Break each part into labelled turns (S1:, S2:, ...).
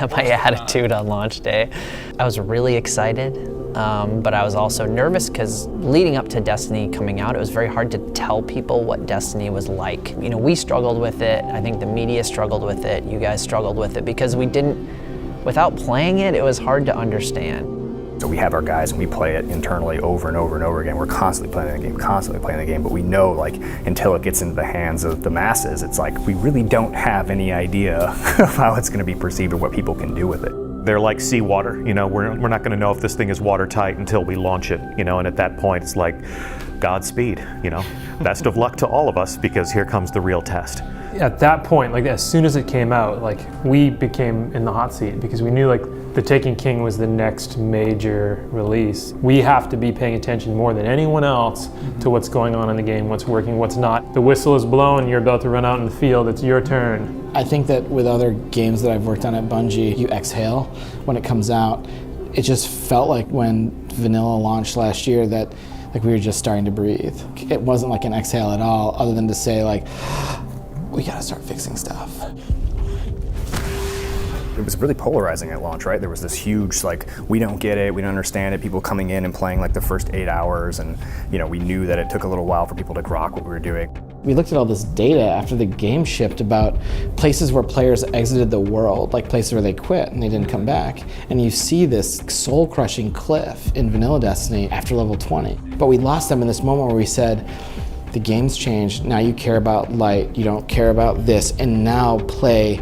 S1: my attitude on launch day. I was really excited, but I was also nervous because leading up to Destiny coming out, it was very hard to tell people what Destiny was like. You know, we struggled with it. I think the media struggled with it. You guys struggled with it because without playing it, it was hard to understand.
S2: So we have our guys and we play it internally over and over and over again. We're constantly playing the game, but we know, like, until it gets into the hands of the masses, it's like we really don't have any idea of how it's going to be perceived or what people can do with it.
S3: They're like seawater, you know, we're not going to know if this thing is watertight until we launch it, you know, and at that point it's like, Godspeed, you know. Best of luck to all of us, because here comes the real test.
S4: At that point, like as soon as it came out, like we became in the hot seat because we knew like The Taken King was the next major release. We have to be paying attention more than anyone else to what's going on in the game, what's working, what's not. The whistle is blown, you're about to run out in the field, it's your turn.
S5: I think that with other games that I've worked on at Bungie, you exhale when it comes out. It just felt like when vanilla launched last year that like we were just starting to breathe. It wasn't like an exhale at all, other than to say like, we gotta start fixing stuff.
S2: It was really polarizing at launch, right? There was this huge, like, we don't get it, we don't understand it, people coming in and playing like the first 8 hours, and you know, we knew that it took a little while for people to grok what we were doing.
S5: We looked at all this data after the game shipped about places where players exited the world, like places where they quit and they didn't come back. And you see this soul-crushing cliff in vanilla Destiny after level 20. But we lost them in this moment where we said, the game's changed, now you care about light, you don't care about this, and now play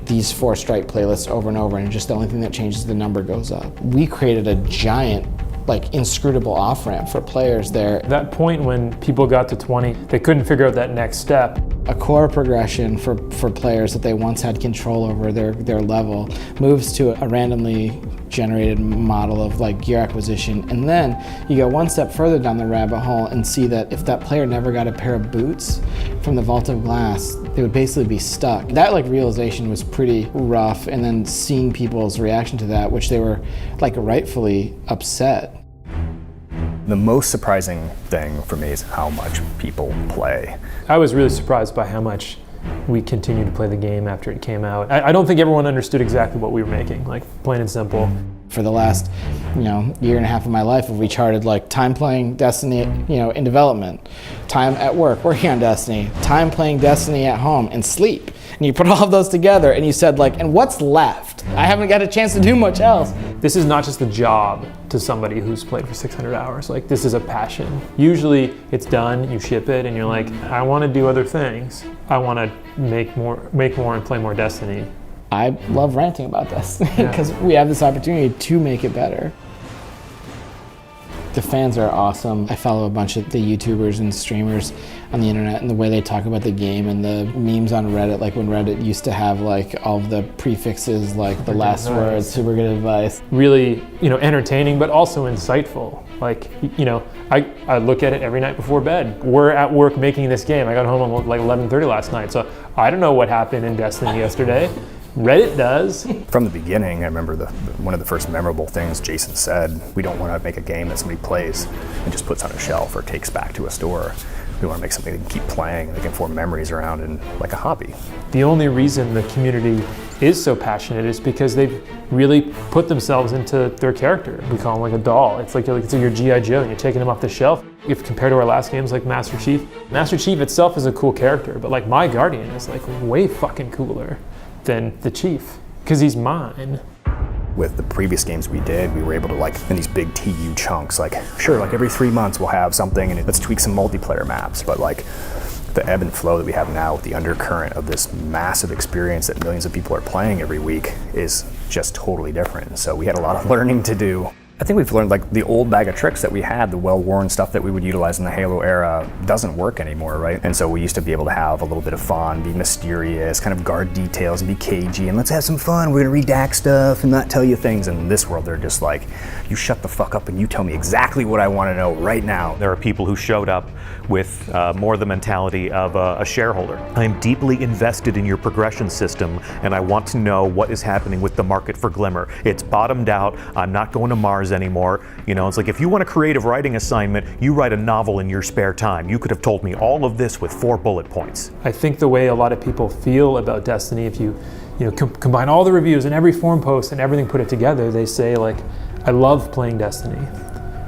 S5: these 4 strike playlists over and over, and just the only thing that changes, the number goes up. We created a giant, like, inscrutable off-ramp for players there.
S4: That point when people got to 20, they couldn't figure out that next step.
S5: A core progression for players that they once had control over their level moves to a randomly generated model of like gear acquisition, and then you go one step further down the rabbit hole and see that if that player never got a pair of boots from the Vault of Glass, they would basically be stuck. That like realization was pretty rough, and then seeing people's reaction to that, which they were like rightfully upset.
S2: The most surprising thing for me is how much people play.
S4: I was really surprised by how much we continued to play the game after it came out. I don't think everyone understood exactly what we were making, like plain and simple.
S5: For the last, year and a half of my life, we charted like time playing Destiny, in development, time at work working on Destiny, time playing Destiny at home, and sleep. And you put all of those together and you said like, and what's left? I haven't got a chance to do much else.
S4: This is not just a job to somebody who's played for 600 hours. Like, this is a passion. Usually it's done, you ship it, and you're like, I want to do other things. I want to make more and play more Destiny.
S5: I love ranting about Destiny because we have this opportunity to make it better. The fans are awesome. I follow a bunch of the YouTubers and streamers on the internet, and the way they talk about the game and the memes on Reddit, like when Reddit used to have like all of the prefixes, like the last word, super good advice.
S4: Really, entertaining, but also insightful. Like, I look at it every night before bed. We're at work making this game. I got home at like 11:30 last night, so I don't know what happened in Destiny yesterday. Reddit does.
S2: From the beginning, I remember one of the first memorable things Jason said, we don't want to make a game that somebody plays and just puts on a shelf or takes back to a store. We want to make something they can keep playing, they can form memories around, and like a hobby.
S4: The only reason the community is so passionate is because they've really put themselves into their character. We call them like a doll. It's like your G.I. Joe, and you're taking them off the shelf. If compared to our last games like Master Chief itself is a cool character, but like my Guardian is like way fucking cooler than the Chief, because he's mine.
S2: With the previous games we did, we were able to in these big TU chunks, sure, every 3 months we'll have something and let's tweak some multiplayer maps, but the ebb and flow that we have now with the undercurrent of this massive experience that millions of people are playing every week is just totally different. So we had a lot of learning to do. I think we've learned the old bag of tricks that we had, the well-worn stuff that we would utilize in the Halo era doesn't work anymore, right? And so we used to be able to have a little bit of fun, be mysterious, kind of guard details and be cagey, and let's have some fun, we're gonna redact stuff and not tell you things. And in this world, they're just like, you shut the fuck up and you tell me exactly what I wanna know right now.
S3: There are people who showed up with more the mentality of a shareholder. I'm deeply invested in your progression system, and I want to know what is happening with the market for Glimmer. It's bottomed out, I'm not going to Mars anymore. It's like, if you want a creative writing assignment, you write a novel in your spare time. You could have told me all of this with 4 bullet points.
S4: I think the way a lot of people feel about Destiny, if you combine all the reviews and every forum post and everything, put it together, they say like, I love playing Destiny,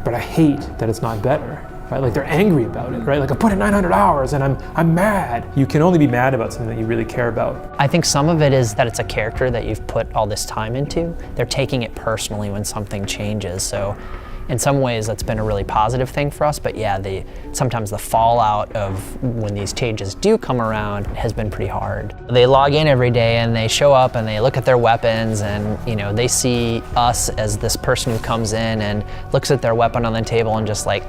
S4: but I hate that it's not better. Right? Like they're angry about it, right? Like I put in 900 hours and I'm mad. You can only be mad about something that you really care about.
S1: I think some of it is that it's a character that you've put all this time into. They're taking it personally when something changes. So in some ways that's been a really positive thing for us, but yeah, sometimes the fallout of when these changes do come around has been pretty hard. They log in every day and they show up and they look at their weapons and they see us as this person who comes in and looks at their weapon on the table and just like,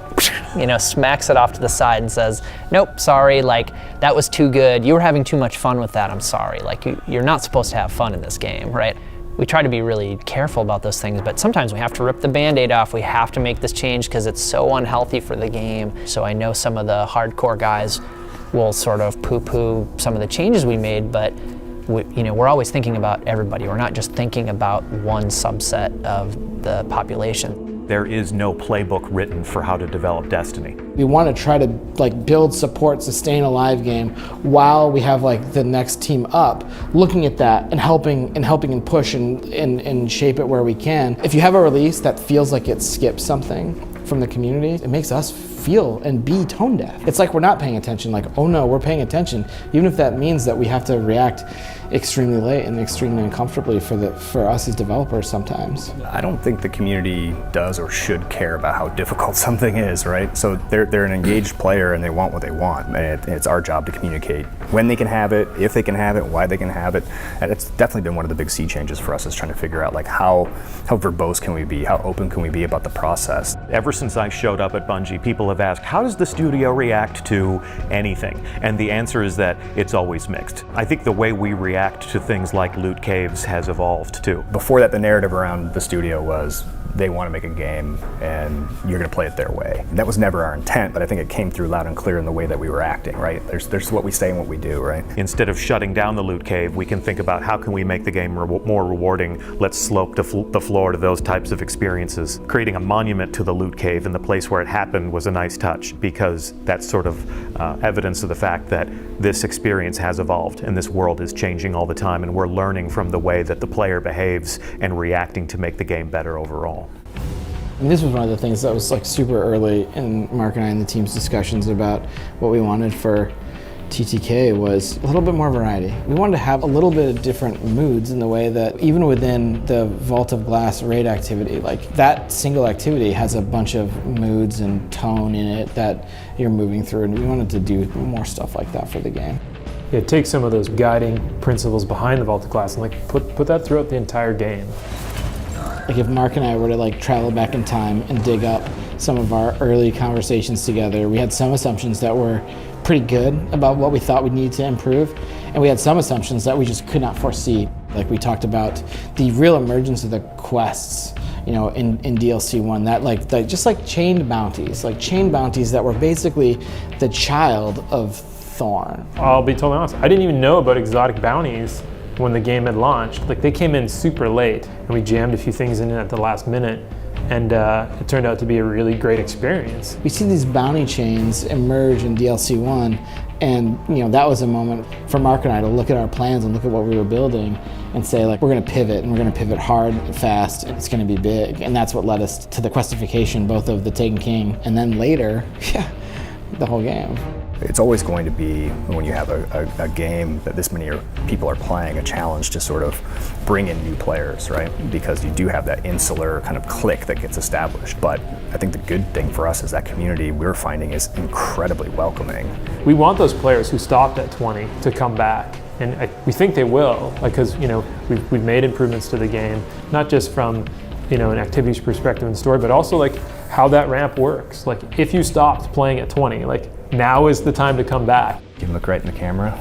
S1: smacks it off to the side and says, nope, sorry, like that was too good. You were having too much fun with that, I'm sorry. Like you're not supposed to have fun in this game, right? We try to be really careful about those things, but sometimes we have to rip the Band-Aid off. We have to make this change because it's so unhealthy for the game. So I know some of the hardcore guys will sort of poo-poo some of the changes we made, but we're always thinking about everybody. We're not just thinking about one subset of the population.
S3: There is no playbook written for how to develop Destiny.
S5: We want to try to build, support, sustain a live game while we have the next team up, looking at that and helping and push and shape it where we can. If you have a release that feels like it skips something from the community, it makes us feel and be tone deaf. It's like we're not paying attention, oh no, we're paying attention, even if that means that we have to react extremely late and extremely uncomfortably for us as developers sometimes.
S2: I don't think the community does or should care about how difficult something is, right? So they're an engaged player and they want what they want, and it's our job to communicate when they can have it, if they can have it, why they can have it. And it's definitely been one of the big sea changes for us, is trying to figure out how verbose can we be, how open can we be about the process.
S3: Ever since I showed up at Bungie, people have asked, how does the studio react to anything? And the answer is that it's always mixed. I think the way we react to things like loot caves has evolved too.
S2: Before that, the narrative around the studio was they want to make a game and you're going to play it their way. That was never our intent, but I think it came through loud and clear in the way that we were acting, right? There's what we say and what we do, right?
S3: Instead of shutting down the loot cave, we can think about how can we make the game more rewarding. Let's slope the floor to those types of experiences. Creating a monument to the loot cave in the place where it happened was a nice touch, because that's sort of evidence of the fact that this experience has evolved and this world is changing all the time, and we're learning from the way that the player behaves and reacting to make the game better overall.
S5: And this was one of the things that was super early in Mark and I and the team's discussions about what we wanted for TTK was a little bit more variety. We wanted to have a little bit of different moods in the way that even within the Vault of Glass raid activity, that single activity has a bunch of moods and tone in it that you're moving through, and we wanted to do more stuff like that for the game.
S4: Yeah, take some of those guiding principles behind the Vault of Glass and put that throughout the entire game.
S5: If Mark and I were to travel back in time and dig up some of our early conversations together, we had some assumptions that were pretty good about what we thought we needed to improve, and we had some assumptions that we just could not foresee. We talked about the real emergence of the quests, in DLC 1, that just chained bounties, chained bounties that were basically the child of Thorn.
S4: I'll be totally honest, I didn't even know about exotic bounties when the game had launched. They came in super late and we jammed a few things in at the last minute, and it turned out to be a really great experience.
S5: We see these bounty chains emerge in DLC 1, and that was a moment for Mark and I to look at our plans and look at what we were building and say we're going to pivot, and we're going to pivot hard and fast, and it's going to be big. And that's what led us to the questification both of the Taken King and then later, the whole game.
S2: It's always going to be, when you have a game that this many people are playing, a challenge to sort of bring in new players, right? Because you do have that insular kind of clique that gets established. But I think the good thing for us is that community we're finding is incredibly welcoming.
S4: We want those players who stopped at 20 to come back. And we think they will, because we've made improvements to the game, not just from an activities perspective and story, but also how that ramp works. If you stopped playing at 20, now is the time to come back.
S2: You can look right in the camera.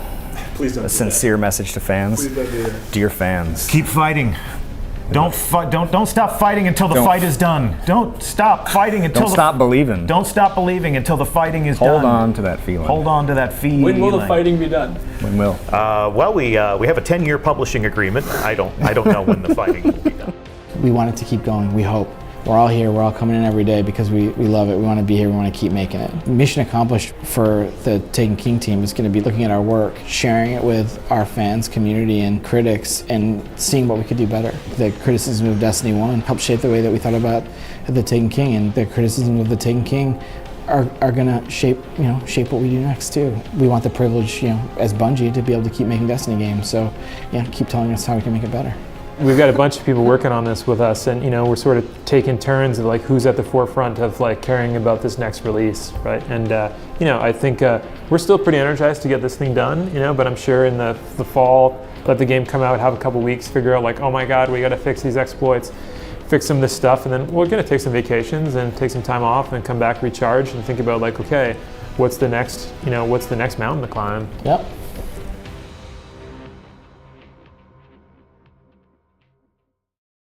S6: Please don't.
S2: A sincere message to fans.
S6: Please don't do that.
S2: Dear fans.
S3: Keep fighting. Don't stop fighting until the fight is done. Don't stop fighting until
S2: Don't stop believing.
S3: Don't stop believing until the fighting is done.
S2: Hold on to that feeling.
S3: Hold on to that feeling.
S6: When will the fighting be done?
S2: When will?
S3: Well, we have a 10-year publishing agreement. I don't know when the fighting will be done.
S5: We want it to keep going, we hope. we're all here, we're all coming in every day because we love it, we want to be here, we want to keep making it. Mission accomplished for the Taken King team is going to be looking at our work, sharing it with our fans, community, and critics, and seeing what we could do better. The criticism of Destiny 1 helped shape the way that we thought about the Taken King, and the criticism of the Taken King are gonna shape what we do next too. We want the privilege, as Bungie, to be able to keep making Destiny games. So, keep telling us how we can make it better.
S4: We've got a bunch of people working on this with us, and we're sort of taking turns of like who's at the forefront of like caring about this next release, right? And I think we're still pretty energized to get this thing done, but I'm sure in the fall, let the game come out, have a couple weeks, figure out like, oh my God, we got to fix these exploits, fix some of this stuff, and then we're going to take some vacations and take some time off and come back, recharge, and think about like, okay, what's the next mountain to climb?
S5: Yep.